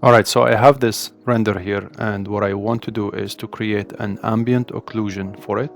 Alright, so I have this render here, and what I want to do is to create an ambient occlusion for it,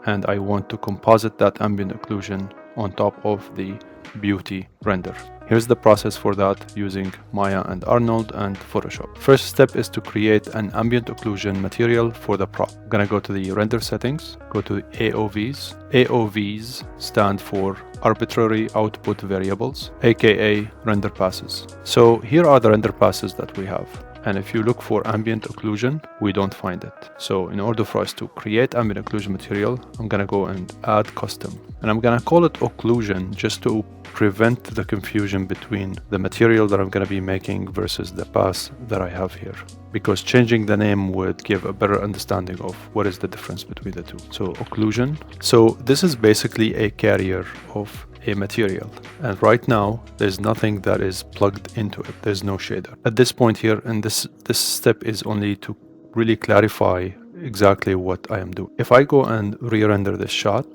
and I want to composite that ambient occlusion on top of the beauty render. Here's the process for that using Maya and Arnold and Photoshop. First step is to create an ambient occlusion material for the prop. I'm gonna go to the render settings, go to AOVs. AOVs stand for arbitrary output variables, aka render passes. So here are the render passes that we have. And if you look for ambient occlusion, we don't find it. So in order for us to create ambient occlusion material, I'm gonna go and add custom. And I'm gonna call it occlusion just to prevent the confusion between the material that I'm gonna be making versus the pass that I have here. Because changing the name would give a better understanding of what is the difference between the two. So occlusion. So this is basically a carrier of a material, and right now there's nothing that is plugged into it. There's no shader at this point here, and this step is only to really clarify exactly what I am doing. If I go and re-render this shot,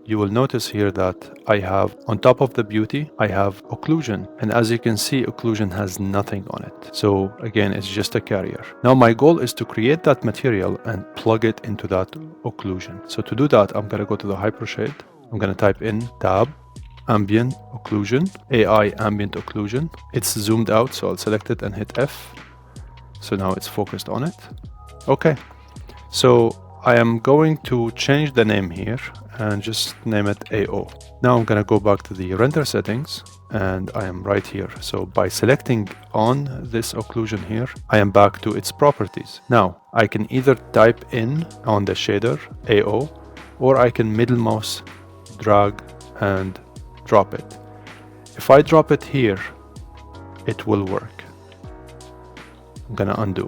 you will notice here that I have on top of the beauty I have occlusion, and as you can see, occlusion has nothing on it. So again, it's just a carrier. Now my goal is to create that material and plug it into that occlusion. So to do that, I'm going to go to the hypershade. I'm going to type in tab ambient occlusion, AI ambient occlusion. It's zoomed out, so I'll select it and hit F. So now it's focused on it. Okay, so I am going to change the name here and just name it AO. Now I'm gonna go back to the render settings, and I am right here. So by selecting on this occlusion here, I am back to its properties. Now I can either type in on the shader AO, or I can middle mouse drag and drop it. If I drop it here, it will work. I'm gonna undo.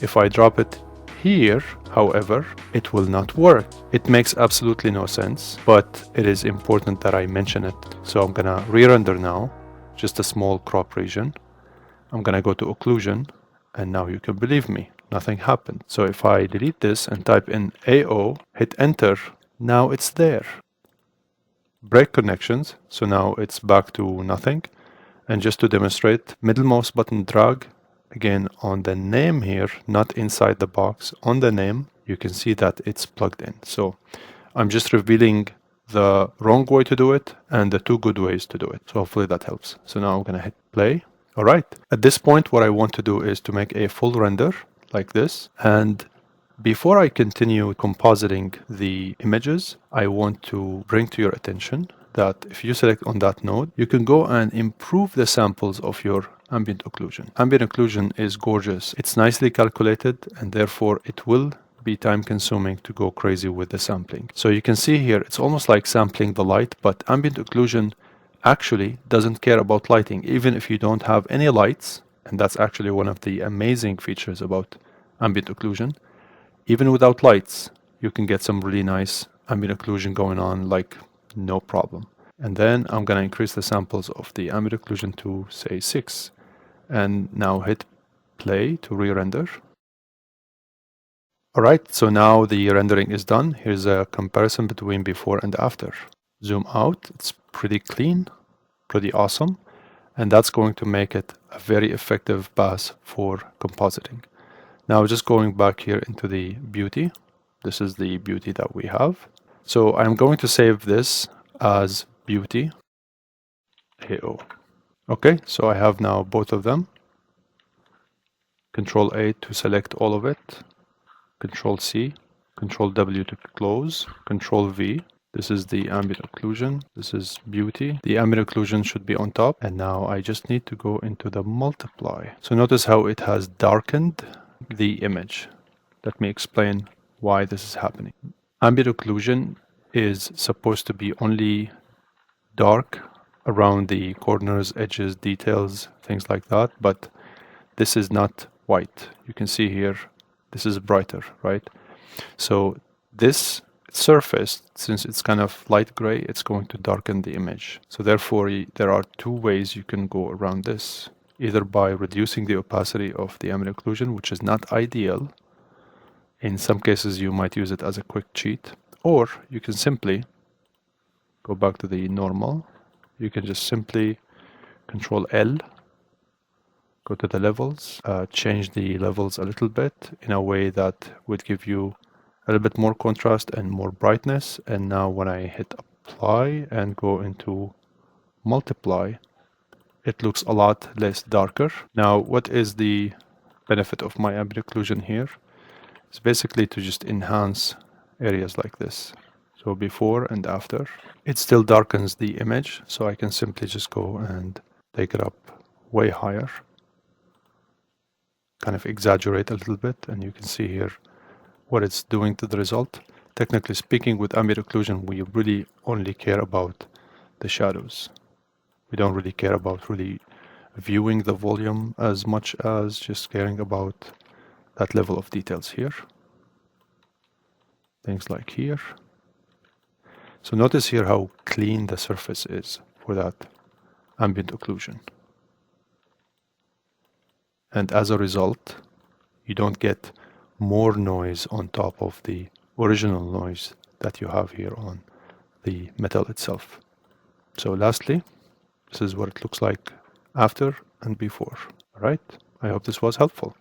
If I drop it here, however, it will not work. It makes absolutely no sense, but it is important that I mention it. So I'm gonna re-render now, just a small crop region. I'm gonna go to occlusion, and now you can believe me, nothing happened. So if I delete this and type in AO, hit enter, now it's there. Break connections, so now it's back to nothing. And just to demonstrate, middle mouse button drag again on the name here, not inside the box, on the name, you can see that it's plugged in. So I'm just revealing the wrong way to do it and the two good ways to do it. So hopefully that helps. So now I'm gonna hit play. All right, at this point what I want to do is to make a full render like this, and before I continue compositing the images, I want to bring to your attention that if you select on that node, you can go and improve the samples of your ambient occlusion. Ambient occlusion is gorgeous. It's nicely calculated, and therefore it will be time consuming to go crazy with the sampling. So you can see here, it's almost like sampling the light, but ambient occlusion actually doesn't care about lighting, even if you don't have any lights. And that's actually one of the amazing features about ambient occlusion. Even without lights, you can get some really nice ambient occlusion going on, like no problem. And then I'm gonna increase the samples of the ambient occlusion to say 6. And now hit play to re-render. All right, so now the rendering is done. Here's a comparison between before and after. Zoom out, it's pretty clean, pretty awesome. And that's going to make it a very effective pass for compositing. Now just going back here into the beauty. This is the beauty that we have. So I'm going to save this as beauty AO. Okay, so I have now both of them. Control A to select all of it. Control C, Control W to close, Control V. This is the ambient occlusion. This is beauty. The ambient occlusion should be on top. And now I just need to go into the multiply. So notice how it has darkened the image. Let me explain why this is happening. Ambient occlusion is supposed to be only dark around the corners, edges, details, things like that, but this is not white. You can see here, this is brighter, right? So this surface, since it's kind of light gray, it's going to darken the image. So therefore, there are two ways you can go around this. Either by reducing the opacity of the ambient occlusion, which is not ideal. In some cases, you might use it as a quick cheat, or you can simply go back to the normal. You can just simply Control L go to the levels, change the levels a little bit in a way that would give you a little bit more contrast and more brightness. And now when I hit apply and go into multiply, it looks a lot less darker. Now, what is the benefit of my ambient occlusion here? It's basically to just enhance areas like this. So before and after, it still darkens the image, so I can simply just go and take it up way higher, kind of exaggerate a little bit, and you can see here what it's doing to the result. Technically speaking, with ambient occlusion, we really only care about the shadows. We don't really care about really viewing the volume as much as just caring about that level of details here. Things like here. So notice here how clean the surface is for that ambient occlusion. And as a result, you don't get more noise on top of the original noise that you have here on the metal itself. So lastly, this is what it looks like after and before. All right, I hope this was helpful.